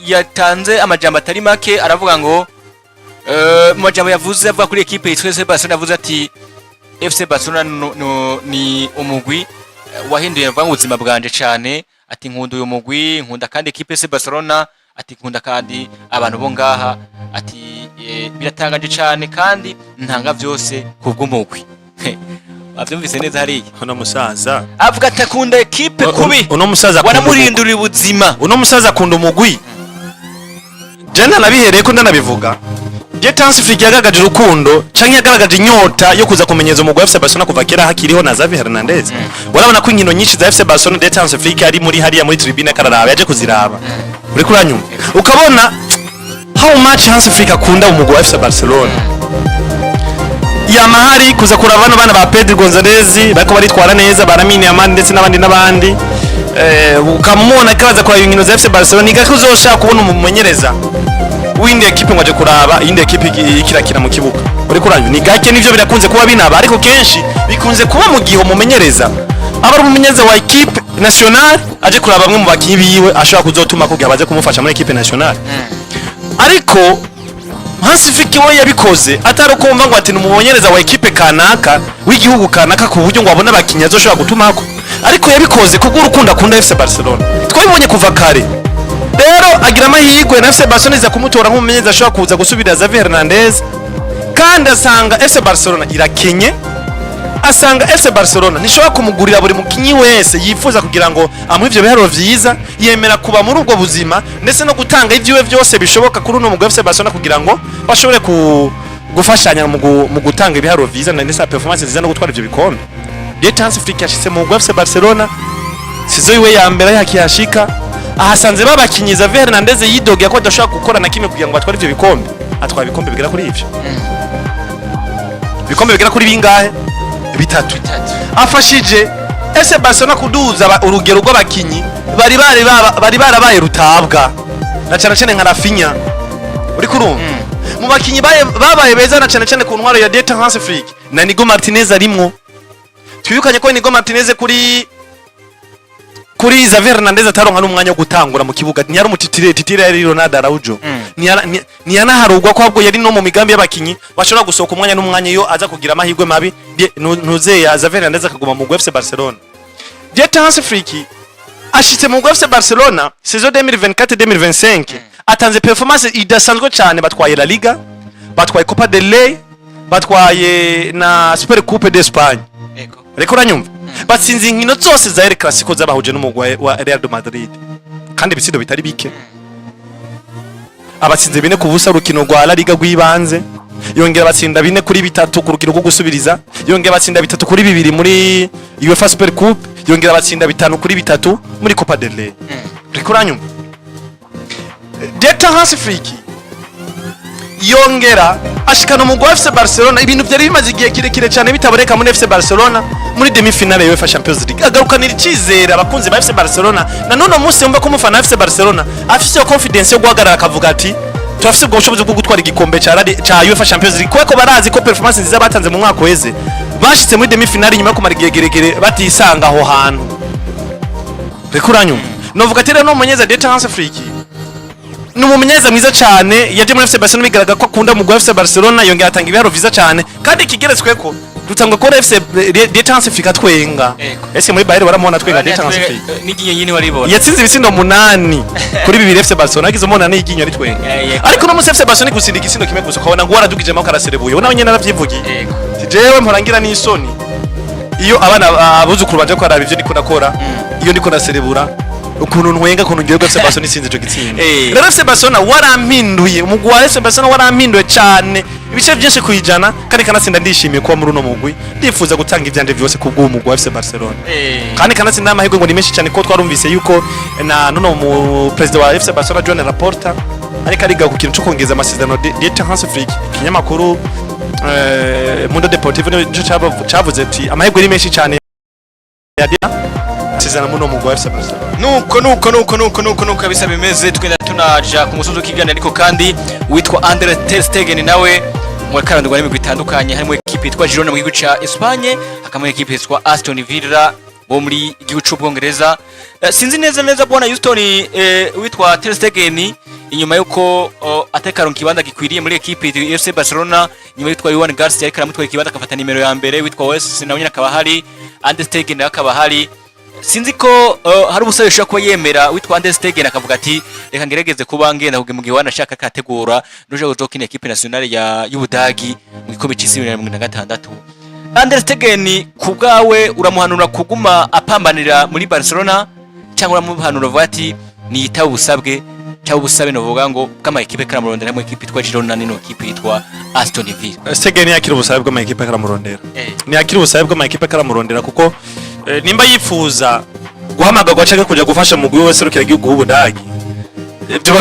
yatanze amajambo atari make aravuga ngo mu majambo yavuze avuga kuri equipe yitwa FC Barcelona yavuze ati FC Barcelona ni umugwi wahinduye mva ubuzima bwanje cyane ati nkunda uyu mugwi nkunda kandi equipe FC Barcelona ati nkunda kandi abantu bo ngaha ati biratangaje cyane kandi ntanga byose kubw'umugwi avyumvise neza hariya uno musaza avuga ati akunda equipe kubi uno musaza wanamurindurira ubuzima uno musaza akunda umugwi jana nabihereye ko ndanabivuga je Hansi yagaragaje urukundo canke yagaragaje inyota yo kuza kumenyeza umugwi wa FC Barcelona kuva kera hakiriho na Xavi Hernandez urabona ko inkino nyinshi za FC Barcelona de Hansi ari muri hariya muri tribune kararaba yaje kuziraba uri kuranyuma ukabona how much Hansi akunda umugwi wa FC Barcelona yamahari kuza kuraba bana ba Pedro Gonzalez bako baritwara neza baramini amani ndetse n'abandi ukamubona kaza kwa inkino za FC Barcelona igako uzoshaka kubona umumenyereza windi equipe ngwaje kuraba indi equipe ikirakira mu kibuga uri kuranyu ni gake nivyo birakunze kuba binaba ariko kenshi bikunze kuba mu gihe umumenyereza aba umumenyereza wa equipe nationale aje kuraba bamwe mu bakinyi biwe ashobora kuzotuma kugira baze kumufasha muri equipe nationale ariko Hansi we yabikoze atari kumva ngo ati numumenyereza wa equipe kanaka w'igihugu kanaka ku buryo ngo abona abakinyi azoshobora gutumako ariko yabikoze kubwo urukundo akunda FC Barcelona twabibonye kuva kare rero agira amahirwe na FC Barcelona iza kumutora nk'umumenyereza ashobora kuza gusubira Xavi Hernandez kandi asanga FC Barcelona irakenye asanga FC Barcelona nishobora kumugurira buri mukinyi wese yifuza kugira ngo amuhe ivyo biharuro vyiza yemera kuba muri ubwo buzima ndetse no gutanga ivyiwe byose bishoboka kuri uno mugwi FC Barcelona kugira ngo bashobore gufashanya mu gutanga ibiharuro vyiza ndetse performance nziza no gutwara ivyo bikombe Hansi yashitse mu mugwi FC Barcelona sizo iwe ya mbere yakiyashika ahasanze babakinyi Xavi Hernandez yidogeye ko adashobora gukora na kimwe kugira ngo atware ivyo bikombe atwara bikombe bigera kuri ivyo bikombe bigera kuri bingahe bitatu afashije FC Barcelona kuduza urugero rw'abakinyi bari barabaye rutabwa na cyane nka Rafinha uri kurumva mu bakinyi babaye beza na cyane ku ntwaro ya Hansi na Inigo Martinez arimwo twibukanye ko Inigo Martinez kuri Xavi Hernandez ataronka n'umwanya wo gutangura mu kibuga ntiyari umutitire yari Ronaldo Araujo ntiyanaharugwa ko ahubwo yari no mu migambi y'abakinyi bashobora gusohoka umwanya n'umwanya yo aza kugira amahirwe mabi ntuzeya Xavi Hernandez akaguma mu FC Barcelona Hansi ashitse mu FC Barcelona saison 2024-2025 atanze performance idasanzwe cyane batwaye La Liga batwaye Copa del Rey batwaye na Super Coupe d'Espagne reko ranyumva batsinze inkino zose za El Clasico zabahuje n'umugwi wa Real Madrid kandi ibitsindo bitari bike abatsinze bine ku busa rukino rwa La Liga rw'ibanze yongera batsinda bine kuri bitatu ku rukino rwo gusubiriza yongera batsinda bitatu kuri bibiri muri UEFA Super Coupe yongera batsinda bitanu kuri bitatu muri Copa del Rey reko ranyumva Hansi yongera ashikana umugwi wa FC Barcelona ibintu byari bimaze igihe kirekire cyane bitaboreka muri FC Barcelona muri demi finale ya UEFA Champions League agarukanira icyizere abakunzi ba FC Barcelona na none umunsi yumva ko umufana wa FC Barcelona afite confidence yo guhagarara akavuga ati turafite ubwo bushobozi bwo gutwara igikombe cha UEFA Champions League kuko barazi ko performance nziza batanze mu mwaka weze bashitse muri demi finale nyuma yo kumara igihe geregere batisanga aho hantu rekuranyuma novuga ati rero no mumenyeza Hansi numumenyeza mwiza cyane yaje muri FC Barcelona bigaraga ko akunda umugwi wa FC Barcelona yongera atanga ibiharo vyiza cyane kandi kigeretswe ko dutangwa ko FC Hansi twenga ese muri Bayern baramubona twenga Hansi n'iginyo nyine waribona yatsinze ibitsindo 8 kuri bibiri FC Barcelona agize umona n'iginyo ari twenga ariko no muri FC Barcelona gusinda igisindo kimwe gusa ukabona ngo waradugije mo karaserebuye nawe nyene naravyivugiye jewe mporangira n'isoni iyo abana abuzukuru banje ko araba ivyo ndiko nakora iyo ndiko naserebura ukuntu ntwenga kuntu ngiye FC Barcelona isinze cyo gitsinda rero FC Barcelona warampinduye umugwi wa FC Barcelona warampinduye cyane ibice byinshi kuyijana kandi kanatsinda ndishimiye ko muri uno mugwi ndifuza gutanga ivyanje byose kubwo umugwi wa FC Barcelona kandi kanatsinda amahirwe ngo ni menshi cyane ko twarumvise yuko na none mu president wa FC Barcelona Joan Laporta ariko ariga ku kintu cyo kongeza amasezerano Hansi kinyamakuru Mundo Deportivo nico cavuze ati amahirwe ni menshi cyane sezana muno mugwi wa FC Barcelona nuko bisa bimeze twenda tunaja ku musozo kigana ariko kandi witwa Andre ter Stegen nawe mu karandwa n'imigwi itandukanye harimo equipe yitwa Girona mu gihugu ca Espagne hakamwe equipe yitwa Aston Villa bo muri igihugu c'Ubwongereza. Sinzi neza bona Houston witwa Ter Stegen inyuma yuko atekaronka kibanza gikwiriye muri equipe ya FC Barcelona, nyuma yitwa Juan Garcia ariko aramutwaye kibanza akafata nimero ya mbere, witwa Wes nawe nyine akaba hari, Ter Stegen akaba hari. Sinzi ko hari ubusabe ushaka kuba yemera witwa Ter Stegen akavuga ati reka ngerageze kuba ngenda mu gihe wanashaka kategura nuje guzokina equipe nationale ya y'Ubudagi mu gikombe c'isi 2026. Ter Stegen kubgawe uramuhanura kuguma apambanira muri Barcelona cyangwa uramuhanura vuga ati niyitaho ubusabwe cyangwa ubusabe novuga ngo kama equipe karamurondera mu equipe itwa Girona nino equipe yitwa Aston Villa. Stegen yakira ubusabe bw'ama equipe karamurondera. Ni yakira ubusabe bw'ama equipe karamurondera kuko nimba yifuza guhamagarwa cyangwa kujya gufasha Mugwi wese rukira igihugu w'Ubudagi. Byo